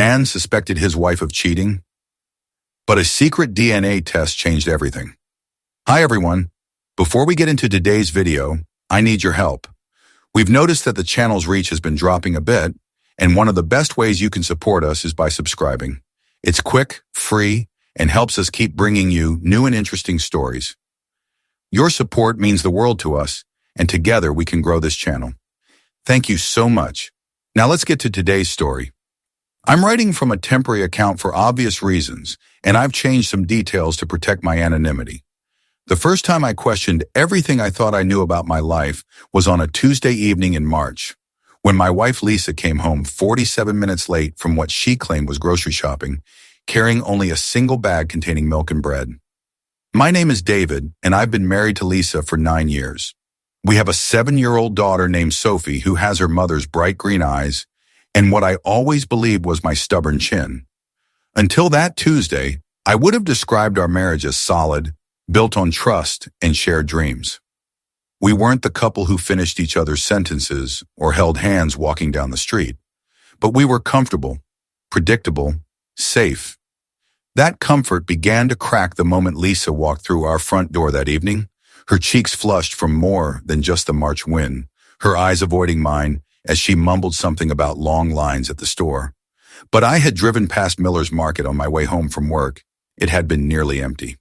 man suspected his wife of cheating, but a secret DNA test changed everything. Hi everyone. Before we get into today's video, I need your help. We've noticed that the channel's reach has been dropping a bit, and one of the best ways you can support us is by subscribing. It's quick, free, and helps us keep bringing you new and interesting stories. Your support means the world to us, and together we can grow this channel. Thank you so much. Now let's get to today's story. I'm writing from a temporary account for obvious reasons, and I've changed some details to protect my anonymity. The first time I questioned everything I thought I knew about my life was on a Tuesday evening in March, when my wife Lisa came home 47 minutes late from what she claimed was grocery shopping, carrying only a single bag containing milk and bread. My name is David, and I've been married to Lisa for 9 years. We have a 7-year-old daughter named Sophie who has her mother's bright green eyes and what I always believed was my stubborn chin. Until that Tuesday, I would have described our marriage as solid, built on trust and shared dreams. We weren't the couple who finished each other's sentences or held hands walking down the street, but we were comfortable, predictable, safe. That comfort began to crack the moment Lisa walked through our front door that evening, her cheeks flushed from more than just the March wind, her eyes avoiding mine as she mumbled something about long lines at the store. But I had driven past Miller's Market on my way home from work. It had been nearly empty.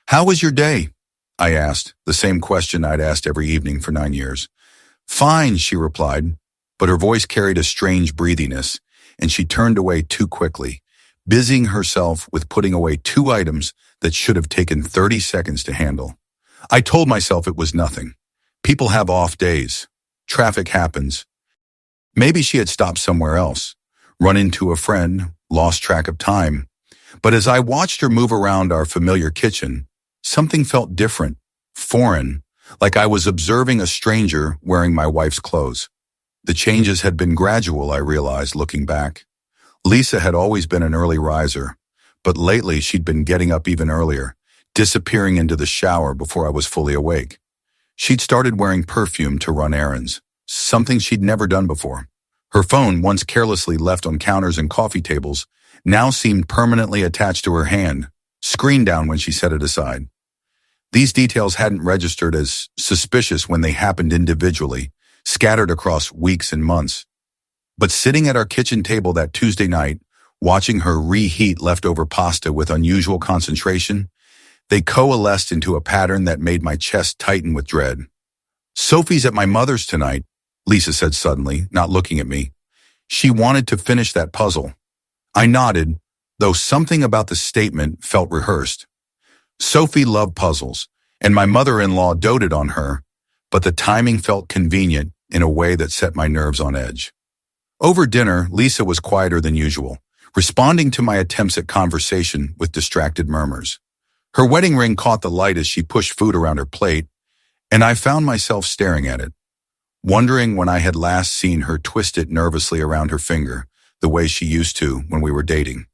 "How was your day?" I asked, the same question I'd asked every evening for 9 years. "Fine," she replied, but her voice carried a strange breathiness, and she turned away too quickly, busying herself with putting away 2 items that should have taken 30 seconds to handle. I told myself it was nothing. People have off days. Traffic happens. Maybe she had stopped somewhere else, run into a friend, lost track of time. But as I watched her move around our familiar kitchen, something felt different, foreign, like I was observing a stranger wearing my wife's clothes. The changes had been gradual, I realized, looking back. Lisa had always been an early riser, but lately she'd been getting up even earlier, disappearing into the shower before I was fully awake. She'd started wearing perfume to run errands, something she'd never done before. Her phone, once carelessly left on counters and coffee tables, now seemed permanently attached to her hand, screened down when she set it aside. These details hadn't registered as suspicious when they happened individually, scattered across weeks and months. But sitting at our kitchen table that Tuesday night, watching her reheat leftover pasta with unusual concentration, they coalesced into a pattern that made my chest tighten with dread. "Sophie's at my mother's tonight," Lisa said suddenly, not looking at me. She wanted to finish that puzzle. I nodded, though something about the statement felt rehearsed. Sophie loved puzzles, and my mother-in-law doted on her, but the timing felt convenient in a way that set my nerves on edge. Over dinner, Lisa was quieter than usual, responding to my attempts at conversation with distracted murmurs. Her wedding ring caught the light as she pushed food around her plate, and I found myself staring at it, wondering when I had last seen her twist it nervously around her finger, the way she used to when we were dating.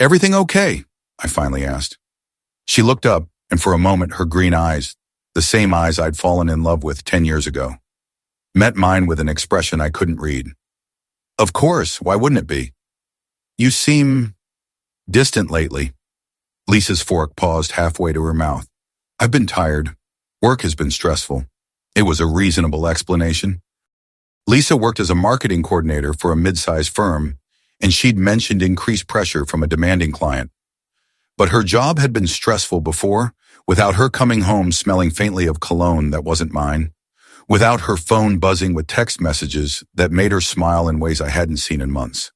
"Everything okay?" I finally asked. She looked up, and for a moment her green eyes, the same eyes I'd fallen in love with 10 years ago, met mine with an expression I couldn't read. "Of course, why wouldn't it be? You seem distant lately." Lisa's fork paused halfway to her mouth. "I've been tired. Work has been stressful." It was a reasonable explanation. Lisa worked as a marketing coordinator for a mid-sized firm, and she'd mentioned increased pressure from a demanding client. But her job had been stressful before, without her coming home smelling faintly of cologne that wasn't mine, without her phone buzzing with text messages that made her smile in ways I hadn't seen in months.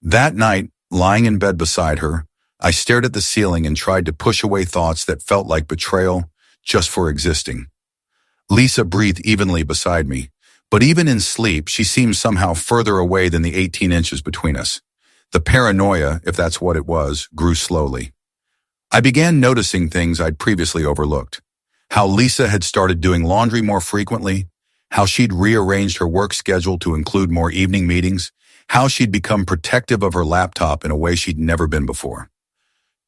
That night, lying in bed beside her, I stared at the ceiling and tried to push away thoughts that felt like betrayal just for existing. Lisa breathed evenly beside me, but even in sleep, she seemed somehow further away than the 18 inches between us. The paranoia, if that's what it was, grew slowly. I began noticing things I'd previously overlooked. How Lisa had started doing laundry more frequently, how she'd rearranged her work schedule to include more evening meetings, how she'd become protective of her laptop in a way she'd never been before.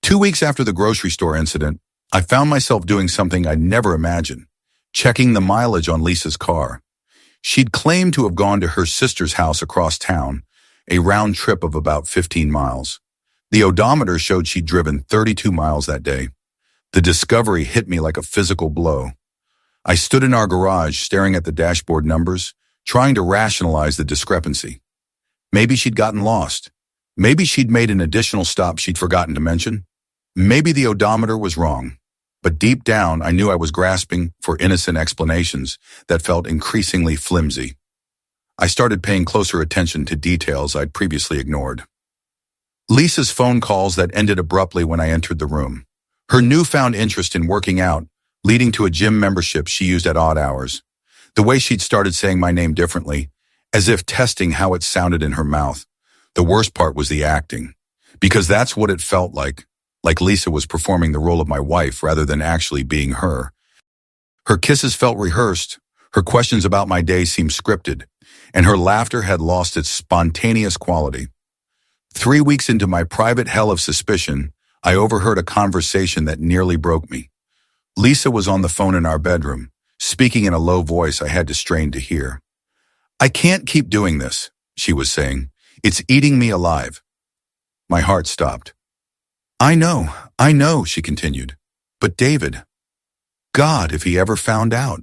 2 weeks after the grocery store incident, I found myself doing something I'd never imagined, checking the mileage on Lisa's car. She'd claimed to have gone to her sister's house across town, a round trip of about 15 miles. The odometer showed she'd driven 32 miles that day. The discovery hit me like a physical blow. I stood in our garage staring at the dashboard numbers, trying to rationalize the discrepancy. Maybe she'd gotten lost. Maybe she'd made an additional stop she'd forgotten to mention. Maybe the odometer was wrong. But deep down, I knew I was grasping for innocent explanations that felt increasingly flimsy. I started paying closer attention to details I'd previously ignored. Lisa's phone calls that ended abruptly when I entered the room. Her newfound interest in working out, leading to a gym membership she used at odd hours. The way she'd started saying my name differently, as if testing how it sounded in her mouth. The worst part was the acting, because that's what it felt like Lisa was performing the role of my wife rather than actually being her. Her kisses felt rehearsed, her questions about my day seemed scripted, and her laughter had lost its spontaneous quality. 3 weeks into my private hell of suspicion, I overheard a conversation that nearly broke me. Lisa was on the phone in our bedroom, speaking in a low voice I had to strain to hear. "I can't keep doing this," she was saying. "It's eating me alive." My heart stopped. I know, she continued. "But David, God, if he ever found out."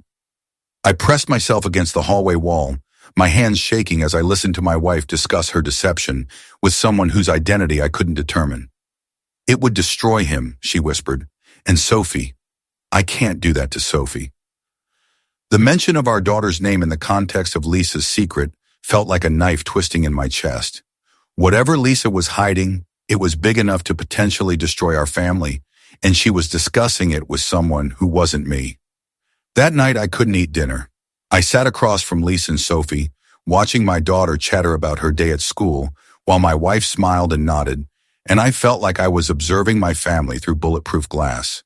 I pressed myself against the hallway wall, my hands shaking as I listened to my wife discuss her deception with someone whose identity I couldn't determine. "It would destroy him," she whispered. "And Sophie, I can't do that to Sophie." The mention of our daughter's name in the context of Lisa's secret felt like a knife twisting in my chest. Whatever Lisa was hiding, it was big enough to potentially destroy our family, and she was discussing it with someone who wasn't me. That night I couldn't eat dinner. I sat across from Lisa and Sophie, watching my daughter chatter about her day at school, while my wife smiled and nodded, and I felt like I was observing my family through bulletproof glass.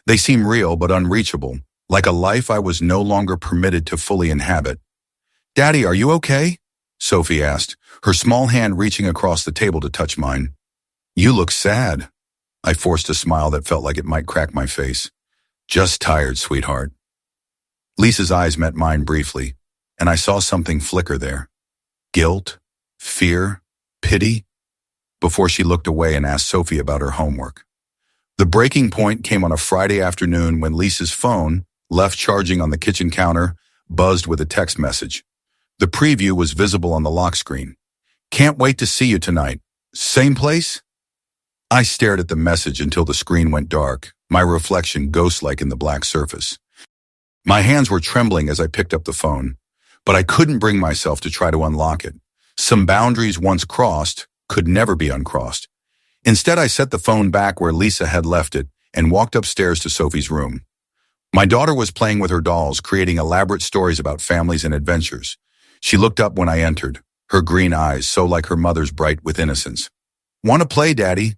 They seemed real but unreachable, like a life I was no longer permitted to fully inhabit. "Daddy, are you okay?" Sophie asked, her small hand reaching across the table to touch mine. "You look sad." I forced a smile that felt like it might crack my face. "Just tired, sweetheart." Lisa's eyes met mine briefly, and I saw something flicker there. Guilt, fear, pity, before she looked away and asked Sophie about her homework. The breaking point came on a Friday afternoon when Lisa's phone, left charging on the kitchen counter, buzzed with a text message. The preview was visible on the lock screen. "Can't wait to see you tonight. Same place?" I stared at the message until the screen went dark, my reflection ghost-like in the black surface. My hands were trembling as I picked up the phone, but I couldn't bring myself to try to unlock it. Some boundaries once crossed could never be uncrossed. Instead, I set the phone back where Lisa had left it and walked upstairs to Sophie's room. My daughter was playing with her dolls, creating elaborate stories about families and adventures. She looked up when I entered, her green eyes so like her mother's bright with innocence. "Want to play, Daddy?"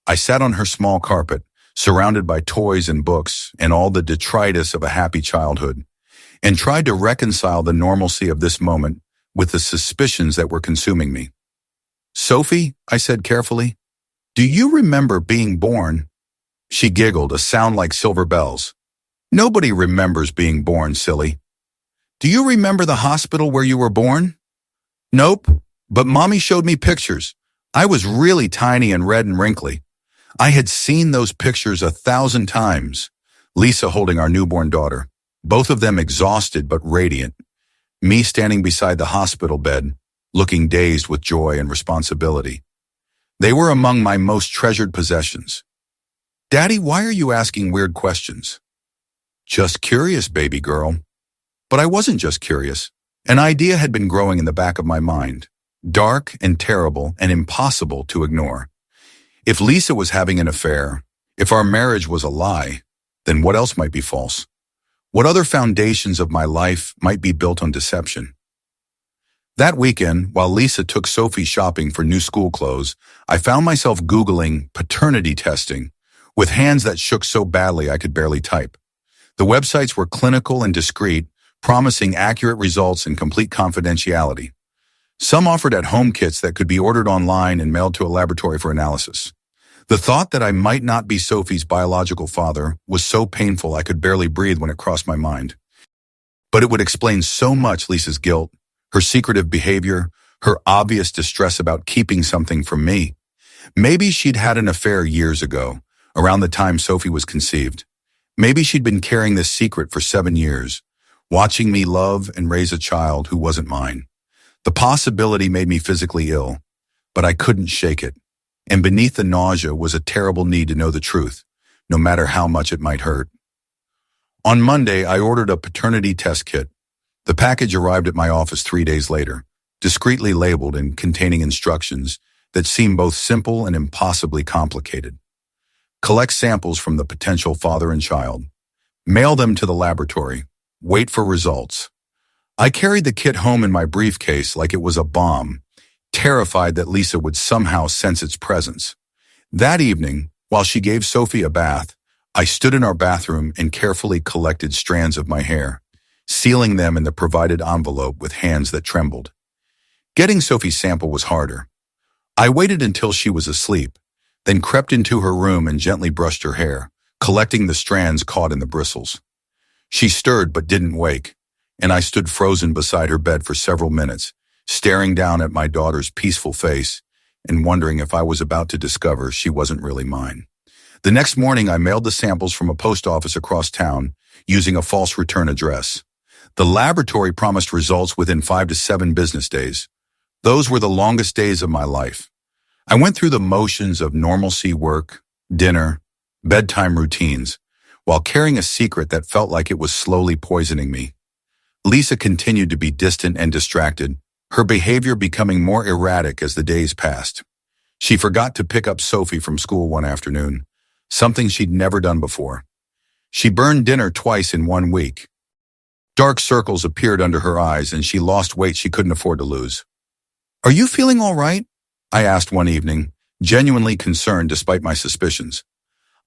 I sat on her small carpet, surrounded by toys and books and all the detritus of a happy childhood, and tried to reconcile the normalcy of this moment with the suspicions that were consuming me. "Sophie," I said carefully, "do you remember being born?" She giggled, a sound like silver bells. "Nobody remembers being born, silly." "Do you remember the hospital where you were born?" "Nope, but Mommy showed me pictures. I was really tiny and red and wrinkly. I had seen those pictures 1,000 times. Lisa holding our newborn daughter, both of them exhausted but radiant. Me standing beside the hospital bed, looking dazed with joy and responsibility. They were among my most treasured possessions. "Daddy, why are you asking weird questions?" "Just curious, baby girl." But I wasn't just curious. An idea had been growing in the back of my mind, dark and terrible and impossible to ignore. If Lisa was having an affair, if our marriage was a lie, then what else might be false? What other foundations of my life might be built on deception? That weekend, while Lisa took Sophie shopping for new school clothes, I found myself Googling paternity testing with hands that shook so badly I could barely type. The websites were clinical and discreet, promising accurate results and complete confidentiality. Some offered at-home kits that could be ordered online and mailed to a laboratory for analysis. The thought that I might not be Sophie's biological father was so painful I could barely breathe when it crossed my mind. But it would explain so much: Lisa's guilt, her secretive behavior, her obvious distress about keeping something from me. Maybe she'd had an affair years ago, around the time Sophie was conceived. Maybe she'd been carrying this secret for 7 years, watching me love and raise a child who wasn't mine. The possibility made me physically ill, but I couldn't shake it. And beneath the nausea was a terrible need to know the truth, no matter how much it might hurt. On Monday, I ordered a paternity test kit. The package arrived at my office 3 days later, discreetly labeled and containing instructions that seemed both simple and impossibly complicated. Collect samples from the potential father and child. Mail them to the laboratory. Wait for results. I carried the kit home in my briefcase like it was a bomb, terrified that Lisa would somehow sense its presence. That evening, while she gave Sophie a bath, I stood in our bathroom and carefully collected strands of my hair, sealing them in the provided envelope with hands that trembled. Getting Sophie's sample was harder. I waited until she was asleep, then crept into her room and gently brushed her hair, collecting the strands caught in the bristles. She stirred but didn't wake, and I stood frozen beside her bed for several minutes, staring down at my daughter's peaceful face and wondering if I was about to discover she wasn't really mine. The next morning, I mailed the samples from a post office across town using a false return address. The laboratory promised results within 5 to 7 business days. Those were the longest days of my life. I went through the motions of normalcy work, dinner, bedtime routines, while carrying a secret that felt like it was slowly poisoning me. Lisa continued to be distant and distracted, her behavior becoming more erratic as the days passed. She forgot to pick up Sophie from school one afternoon, something she'd never done before. She burned dinner twice in 1 week. Dark circles appeared under her eyes and she lost weight she couldn't afford to lose. "Are you feeling all right?" I asked one evening, genuinely concerned despite my suspicions.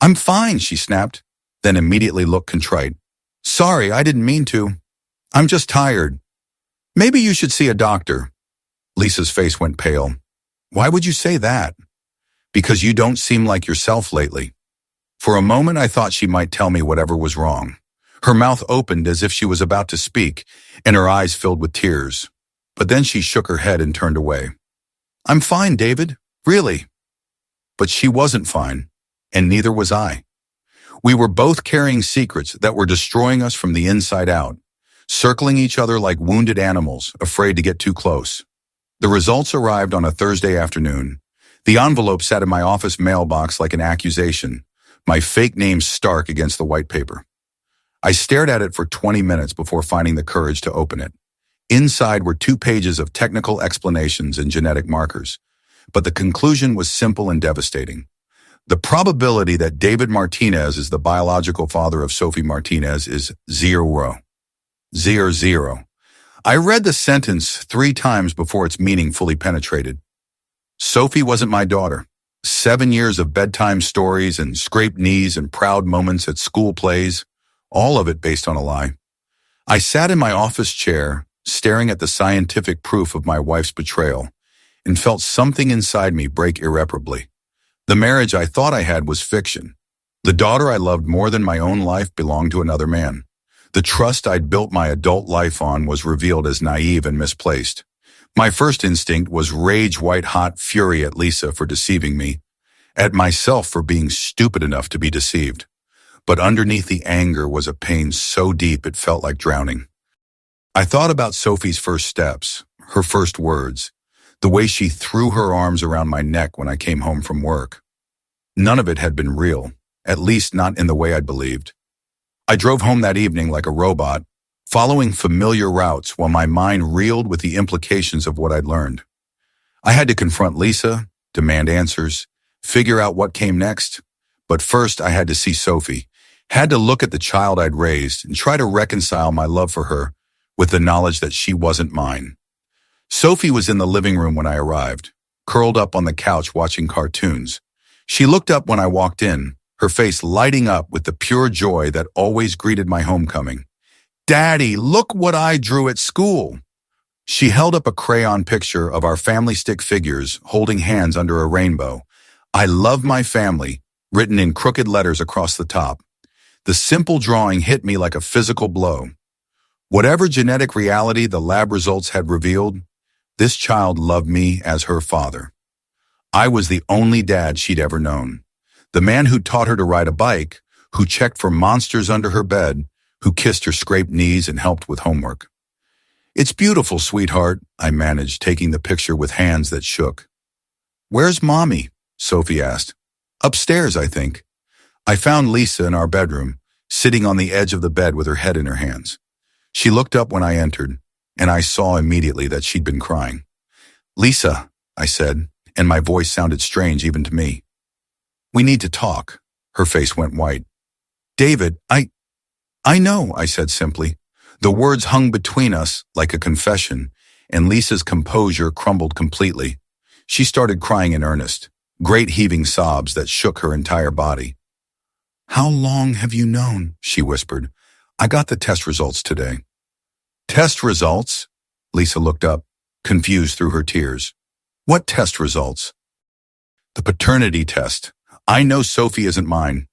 "I'm fine," she snapped, then immediately looked contrite. "Sorry, I didn't mean to. I'm just tired. Maybe you should see a doctor." Lisa's face went pale. "Why would you say that?" "Because you don't seem like yourself lately." For a moment, I thought she might tell me whatever was wrong. Her mouth opened as if she was about to speak, and her eyes filled with tears. But then she shook her head and turned away. "I'm fine, David. Really." But she wasn't fine, and neither was I. We were both carrying secrets that were destroying us from the inside out, circling each other like wounded animals, afraid to get too close. The results arrived on a Thursday afternoon. The envelope sat in my office mailbox like an accusation, my fake name stark against the white paper. I stared at it for 20 minutes before finding the courage to open it. Inside were 2 pages of technical explanations and genetic markers, but the conclusion was simple and devastating. The probability that David Martinez is the biological father of Sophie Martinez is 0. 0. I read the sentence 3 times before its meaning fully penetrated. Sophie wasn't my daughter. 7 years of bedtime stories and scraped knees and proud moments at school plays, all of it based on a lie. I sat in my office chair, staring at the scientific proof of my wife's betrayal, and felt something inside me break irreparably. The marriage I thought I had was fiction. The daughter I loved more than my own life belonged to another man. The trust I'd built my adult life on was revealed as naive and misplaced. My first instinct was rage white-hot fury at Lisa for deceiving me, at myself for being stupid enough to be deceived. But underneath the anger was a pain so deep it felt like drowning. I thought about Sophie's first steps, her first words, the way she threw her arms around my neck when I came home from work. None of it had been real, at least not in the way I'd believed. I drove home that evening like a robot, following familiar routes while my mind reeled with the implications of what I'd learned. I had to confront Lisa, demand answers, figure out what came next. But first, I had to see Sophie, had to look at the child I'd raised and try to reconcile my love for her with the knowledge that she wasn't mine. Sophie was in the living room when I arrived, curled up on the couch watching cartoons. She looked up when I walked in, her face lighting up with the pure joy that always greeted my homecoming. "Daddy, look what I drew at school." She held up a crayon picture of our family stick figures holding hands under a rainbow. "I love my family," written in crooked letters across the top. The simple drawing hit me like a physical blow. Whatever genetic reality the lab results had revealed, This child loved me as her father. I was the only dad she'd ever known. The man who taught her to ride a bike, who checked for monsters under her bed, who kissed her scraped knees and helped with homework. "It's beautiful, sweetheart," I managed, taking the picture with hands that shook. "Where's Mommy?" Sophie asked. "Upstairs, I think." I found Lisa in our bedroom, sitting on the edge of the bed with her head in her hands. She looked up when I entered, and I saw immediately that she'd been crying. "Lisa," I said, and my voice sounded strange even to me. "We need to talk." Her face went white. "David, I know," I said simply. The words hung between us like a confession, and Lisa's composure crumbled completely. She started crying in earnest, great heaving sobs that shook her entire body. "How long have you known?" she whispered. "I got the test results today." "Test results?" Lisa looked up, confused through her tears. "What test results?" "The paternity test. I know Sophie isn't mine."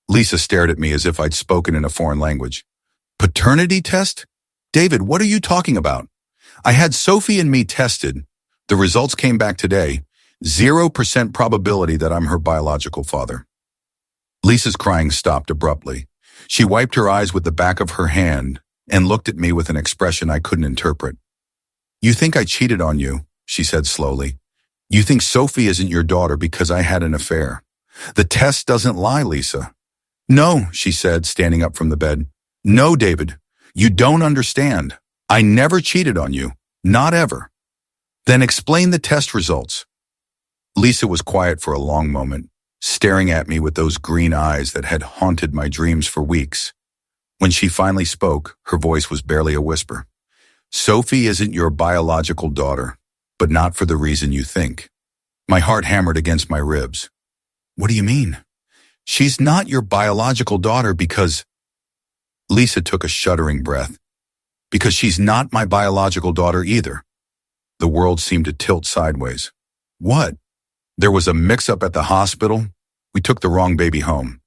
Lisa stared at me as if I'd spoken in a foreign language. "Paternity test? David, what are you talking about? I had Sophie and me tested. The results came back today. 0% probability that I'm her biological father." Lisa's crying stopped abruptly. She wiped her eyes with the back of her hand and looked at me with an expression I couldn't interpret. "You think I cheated on you," she said slowly. "You think Sophie isn't your daughter because I had an affair. The test doesn't lie, Lisa." "No," she said, standing up from the bed. "No, David, you don't understand. I never cheated on you. Not ever." "Then explain the test results." Lisa was quiet for a long moment, staring at me with those green eyes that had haunted my dreams for weeks. When she finally spoke, her voice was barely a whisper. "Sophie isn't your biological daughter, but not for the reason you think." My heart hammered against my ribs. "What do you mean?" "She's not your biological daughter because—" Lisa took a shuddering breath. "Because she's not my biological daughter either." The world seemed to tilt sideways. "What? There was a mix-up at the hospital? We took the wrong baby home."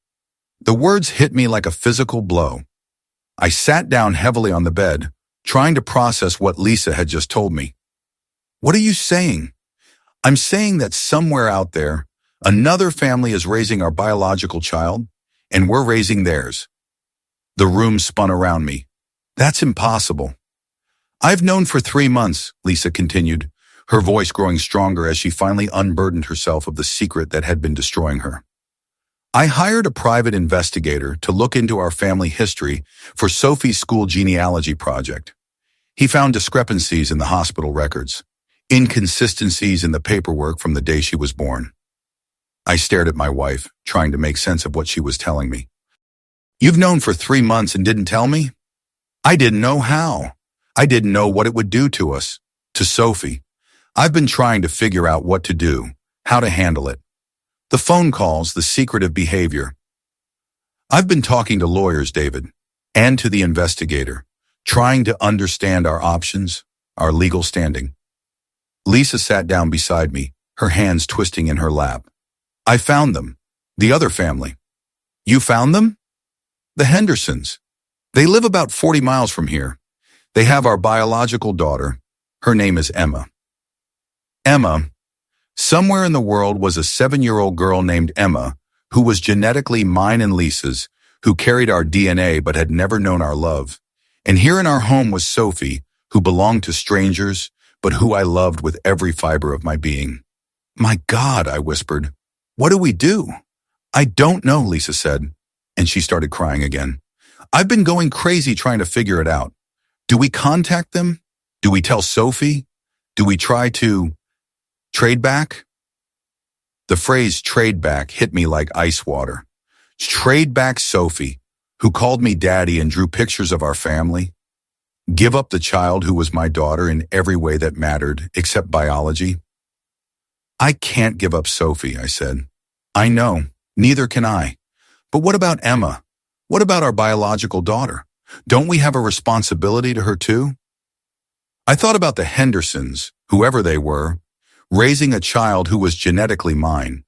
The words hit me like a physical blow. I sat down heavily on the bed, trying to process what Lisa had just told me. "What are you saying?" "I'm saying that somewhere out there, another family is raising our biological child, and we're raising theirs." The room spun around me. "That's impossible." "I've known for 3 months," Lisa continued, her voice growing stronger as she finally unburdened herself of the secret that had been destroying her. "I hired a private investigator to look into our family history for Sophie's school genealogy project. He found discrepancies in the hospital records, inconsistencies in the paperwork from the day she was born." I stared at my wife, trying to make sense of what she was telling me. "You've known for 3 months and didn't tell me?" "I didn't know how. I didn't know what it would do to us, to Sophie. I've been trying to figure out what to do, how to handle it. The phone calls, the secretive behavior. I've been talking to lawyers, David, and to the investigator, trying to understand our options, our legal standing." Lisa sat down beside me, her hands twisting in her lap. "I found them. The other family." "You found them?" "The Hendersons. They live about 40 miles from here. They have our biological daughter. Her name is Emma." Emma. Somewhere in the world was a 7-year-old girl named Emma, who was genetically mine and Lisa's, who carried our DNA but had never known our love. And here in our home was Sophie, who belonged to strangers, but who I loved with every fiber of my being. "My God," I whispered. "What do we do?" "I don't know," Lisa said, and she started crying again. "I've been going crazy trying to figure it out. Do we contact them? Do we tell Sophie? Do we try to trade back?" The phrase trade back hit me like ice water. Trade back Sophie, who called me daddy and drew pictures of our family? Give up the child who was my daughter in every way that mattered, except biology? "I can't give up Sophie," I said. "I know, neither can I. But what about Emma? What about our biological daughter? Don't we have a responsibility to her too?" I thought about the Hendersons, whoever they were, raising a child who was genetically mine.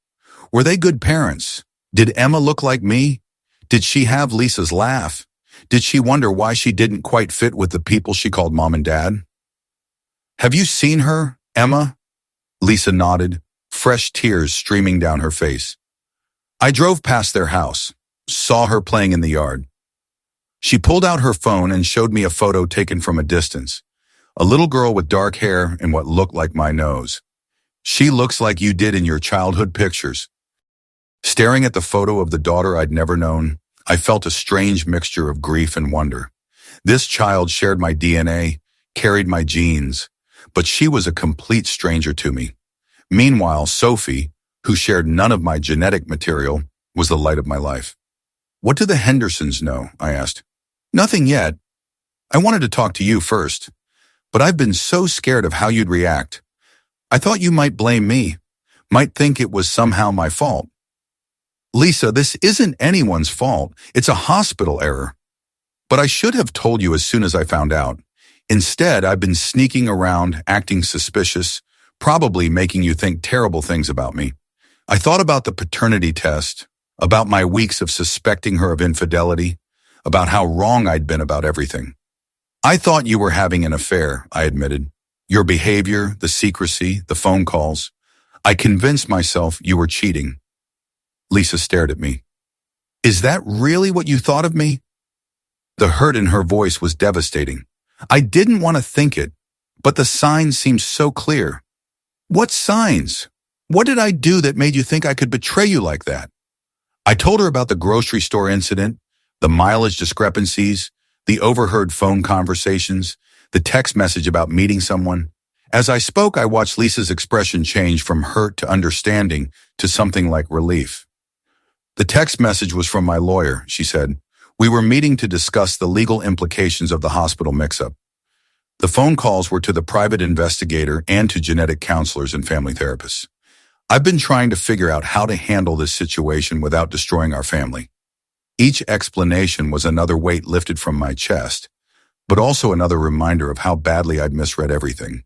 Were they good parents? Did Emma look like me? Did she have Lisa's laugh? Did she wonder why she didn't quite fit with the people she called mom and dad? "Have you seen her?" Emma? Lisa nodded, fresh tears streaming down her face. I drove past their house, saw her playing in the yard. She pulled out her phone and showed me a photo taken from a distance. A little girl with dark hair and what looked like my nose. She looks like you did in your childhood pictures. Staring at the photo of the daughter I'd never known, I felt a strange mixture of grief and wonder. This child shared my DNA, carried my genes, but she was a complete stranger to me. Meanwhile, Sophie, who shared none of my genetic material, was the light of my life. What do the Hendersons know? I asked. Nothing yet. I wanted to talk to you first, but I've been so scared of how you'd react. I thought you might blame me, might think it was somehow my fault. Lisa, this isn't anyone's fault. It's a hospital error. But I should have told you as soon as I found out. Instead, I've been sneaking around, acting suspicious, probably making you think terrible things about me. I thought about the paternity test, about my weeks of suspecting her of infidelity, about how wrong I'd been about everything. I thought you were having an affair, I admitted. Your behavior, the secrecy, the phone calls. I convinced myself you were cheating. Lisa stared at me. Is that really what you thought of me? The hurt in her voice was devastating. I didn't want to think it, but the signs seemed so clear. What signs? What did I do that made you think I could betray you like that? I told her about the grocery store incident, the mileage discrepancies, the overheard phone conversations, the text message about meeting someone. As I spoke, I watched Lisa's expression change from hurt to understanding to something like relief. The text message was from my lawyer, she said. We were meeting to discuss the legal implications of the hospital mix-up. The phone calls were to the private investigator and to genetic counselors and family therapists. I've been trying to figure out how to handle this situation without destroying our family. Each explanation was another weight lifted from my chest, but also another reminder of how badly I'd misread everything.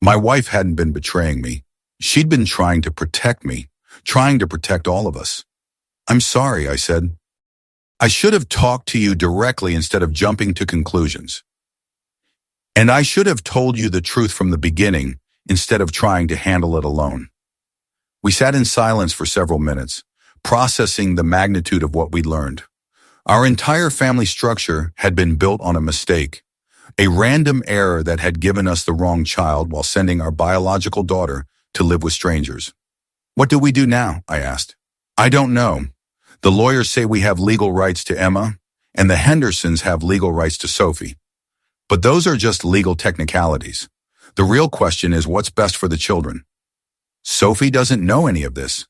My wife hadn't been betraying me. She'd been trying to protect me, trying to protect all of us. I'm sorry, I said. I should have talked to you directly instead of jumping to conclusions. And I should have told you the truth from the beginning instead of trying to handle it alone. We sat in silence for several minutes, processing the magnitude of what we'd learned. Our entire family structure had been built on a mistake, a random error that had given us the wrong child while sending our biological daughter to live with strangers. What do we do now? I asked. I don't know. The lawyers say we have legal rights to Emma, and the Hendersons have legal rights to Sophie. But those are just legal technicalities. The real question is what's best for the children. Sophie doesn't know any of this.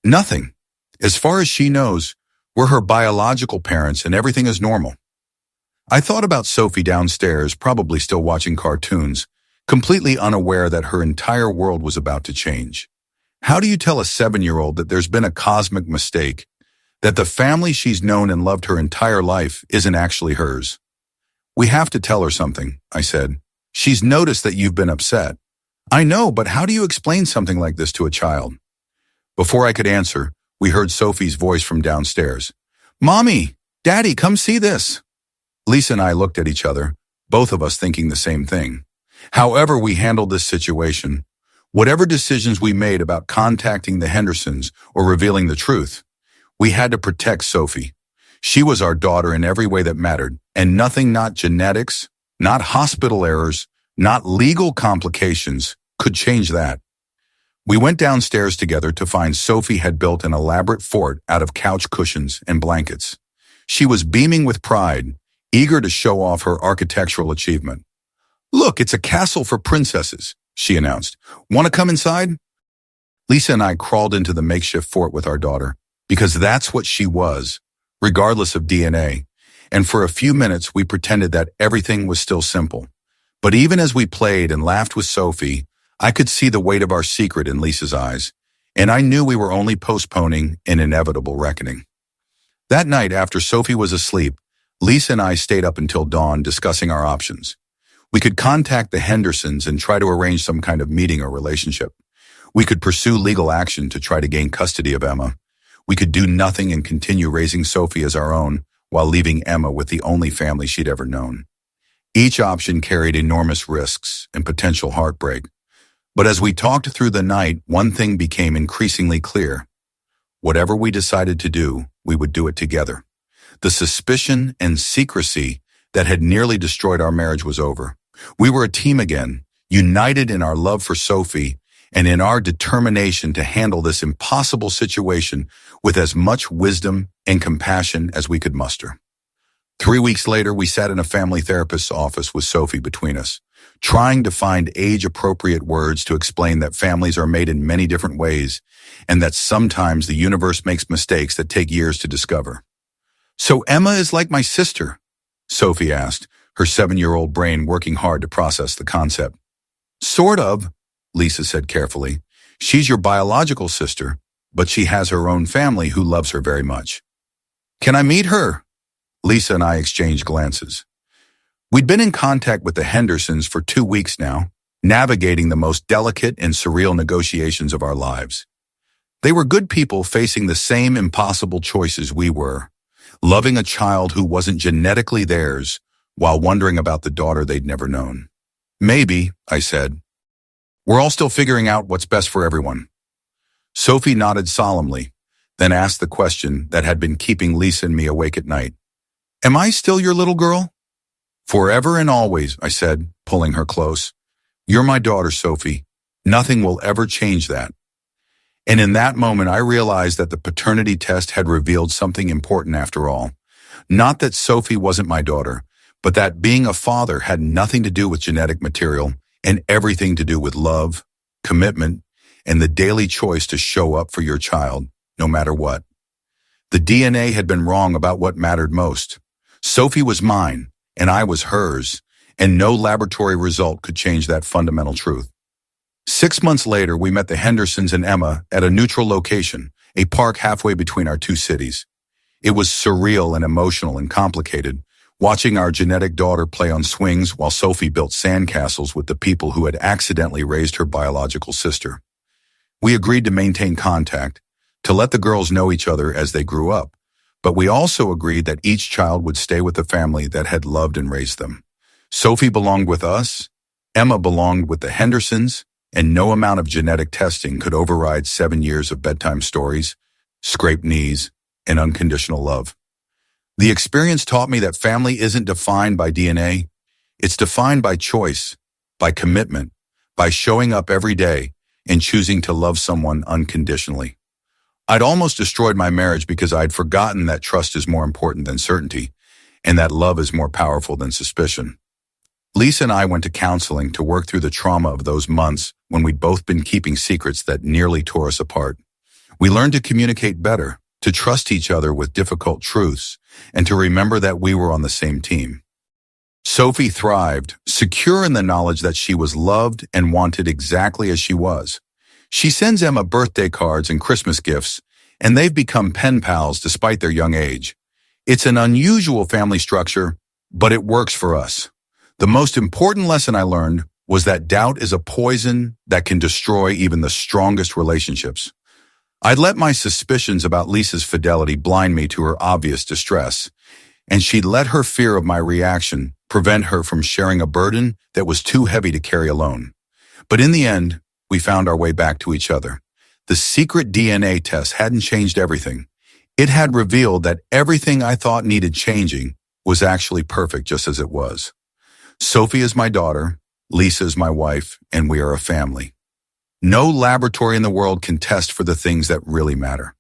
Nothing. As far as she knows, we're her biological parents and everything is normal. I thought about Sophie downstairs, probably still watching cartoons, completely unaware that her entire world was about to change. How do you tell a 7-year-old that there's been a cosmic mistake, that the family she's known and loved her entire life isn't actually hers? We have to tell her something, I said. She's noticed that you've been upset. I know, but how do you explain something like this to a child? Before I could answer, we heard Sophie's voice from downstairs. Mommy, Daddy, come see this. Lisa and I looked at each other, both of us thinking the same thing. However we handled this situation, whatever decisions we made about contacting the Hendersons or revealing the truth, we had to protect Sophie. She was our daughter in every way that mattered, and nothing, not genetics, not hospital errors, not legal complications, could change that. We went downstairs together to find Sophie had built an elaborate fort out of couch cushions and blankets. She was beaming with pride, eager to show off her architectural achievement. Look, it's a castle for princesses, she announced. Want to come inside? Lisa and I crawled into the makeshift fort with our daughter, because that's what she was, regardless of DNA. And for a few minutes, we pretended that everything was still simple. But even as we played and laughed with Sophie, I could see the weight of our secret in Lisa's eyes, and I knew we were only postponing an inevitable reckoning. That night, after Sophie was asleep, Lisa and I stayed up until dawn discussing our options. We could contact the Hendersons and try to arrange some kind of meeting or relationship. We could pursue legal action to try to gain custody of Emma. We could do nothing and continue raising Sophie as our own while leaving Emma with the only family she'd ever known. Each option carried enormous risks and potential heartbreak. But as we talked through the night, one thing became increasingly clear. Whatever we decided to do, we would do it together. The suspicion and secrecy that had nearly destroyed our marriage was over. We were a team again, united in our love for Sophie and in our determination to handle this impossible situation with as much wisdom and compassion as we could muster. 3 weeks later, we sat in a family therapist's office with Sophie between us, trying to find age-appropriate words to explain that families are made in many different ways and that sometimes the universe makes mistakes that take years to discover. "So Emma is like my sister?" Sophie asked, her 7-year-old brain working hard to process the concept. "Sort of," Lisa said carefully. "She's your biological sister, but she has her own family who loves her very much." "Can I meet her?" Lisa and I exchanged glances. We'd been in contact with the Hendersons for 2 weeks now, navigating the most delicate and surreal negotiations of our lives. They were good people facing the same impossible choices we were, loving a child who wasn't genetically theirs while wondering about the daughter they'd never known. "Maybe," I said. "We're all still figuring out what's best for everyone." Sophie nodded solemnly, then asked the question that had been keeping Lisa and me awake at night. "Am I still your little girl?" "Forever and always," I said, pulling her close. "You're my daughter, Sophie. Nothing will ever change that." And in that moment, I realized that the paternity test had revealed something important after all. Not that Sophie wasn't my daughter, but that being a father had nothing to do with genetic material and everything to do with love, commitment, and the daily choice to show up for your child, no matter what. The DNA had been wrong about what mattered most. Sophie was mine, and I was hers, and no laboratory result could change that fundamental truth. 6 months later, we met the Hendersons and Emma at a neutral location, a park halfway between our two cities. It was surreal and emotional and complicated, watching our genetic daughter play on swings while Sophie built sandcastles with the people who had accidentally raised her biological sister. We agreed to maintain contact, to let the girls know each other as they grew up, but we also agreed that each child would stay with the family that had loved and raised them. Sophie belonged with us, Emma belonged with the Hendersons, and no amount of genetic testing could override 7 years of bedtime stories, scraped knees, and unconditional love. The experience taught me that family isn't defined by DNA. It's defined by choice, by commitment, by showing up every day and choosing to love someone unconditionally. I'd almost destroyed my marriage because I'd forgotten that trust is more important than certainty and that love is more powerful than suspicion. Lisa and I went to counseling to work through the trauma of those months when we'd both been keeping secrets that nearly tore us apart. We learned to communicate better, to trust each other with difficult truths, and to remember that we were on the same team. Sophie thrived, secure in the knowledge that she was loved and wanted exactly as she was. She sends Emma birthday cards and Christmas gifts, and they've become pen pals despite their young age. It's an unusual family structure, but it works for us. The most important lesson I learned was that doubt is a poison that can destroy even the strongest relationships. I'd let my suspicions about Lisa's fidelity blind me to her obvious distress, and she'd let her fear of my reaction prevent her from sharing a burden that was too heavy to carry alone. But in the end, we found our way back to each other. The secret DNA test hadn't changed everything. It had revealed that everything I thought needed changing was actually perfect just as it was. Sophie is my daughter, Lisa is my wife, and we are a family. No laboratory in the world can test for the things that really matter.